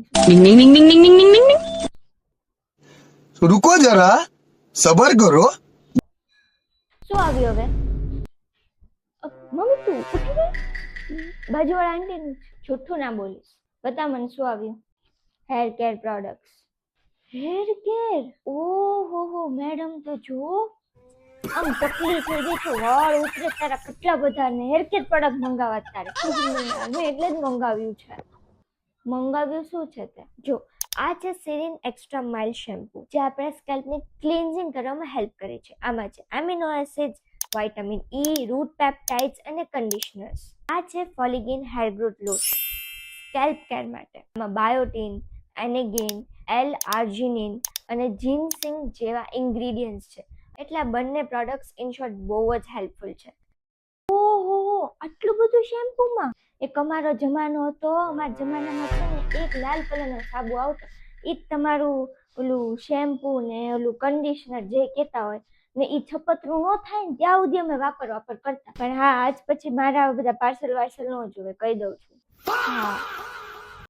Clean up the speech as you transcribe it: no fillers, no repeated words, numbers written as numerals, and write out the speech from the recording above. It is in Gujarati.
Ding ding ding ding ding ding ding ding ding. रुको जरा सबर करो. શું આવ્યું હવે? મમ્મી તું ઉઠી ગઈ? બાજુવાળા આંટીનું જૂઠું ના બોલીશ. બતા મને શું આવ્યું? Hair care products. Hair care? ઓહો મેડમ તો જો આમ તકલીફ થઈ ગઈ છે, વાળ ઉતરે તારા કેટલા બધા ને હેર કેર પ્રોડક્ટ મંગાવવા તારે. મેં એટલે જ મંગાવ્યું છે. મંગાવ્યું શું છે તે જો, આ છે સેરિન એક્સ્ટ્રા માઇલ્ડ શેમ્પુ જે આપણા સ્કેલ્પને ક્લિન્ઝિંગ કરવામાં હેલ્પ કરે છે. આમાં છે amino acids, vitamin E, root peptides અને કન્ડિશનર્સ. આ છે Foligain hair growth lotion scalp care માટે. આમાં બાયોટીન, એનેગેન, એલ આર્જિનિન અને જીનસિંગ જેવા ઇન્ગ્રેડિયન્ટ્સ છે. એટલે આ બંને પ્રોડક્ટ્સ ઇન શોર્ટ બહુ જ હેલ્પફુલ છે. ઓહો આટલું બધું શેમ્પૂમાં? એક અમારો જમાનો હતો, અમારા જમાનામાં છે ને એક લાલ કલરનો સાબુ આવતો, એ જ તમારું ઓલું શેમ્પુ ને ઓલું કન્ડિશનર જે કહેતા હોય ને, એ છપતરું ન થાય ને ત્યાં સુધી અમે વાપર કરતા. પણ હા, આજ પછી મારા બધા પાર્સલ ન જોવે, કહી દઉં છું. હા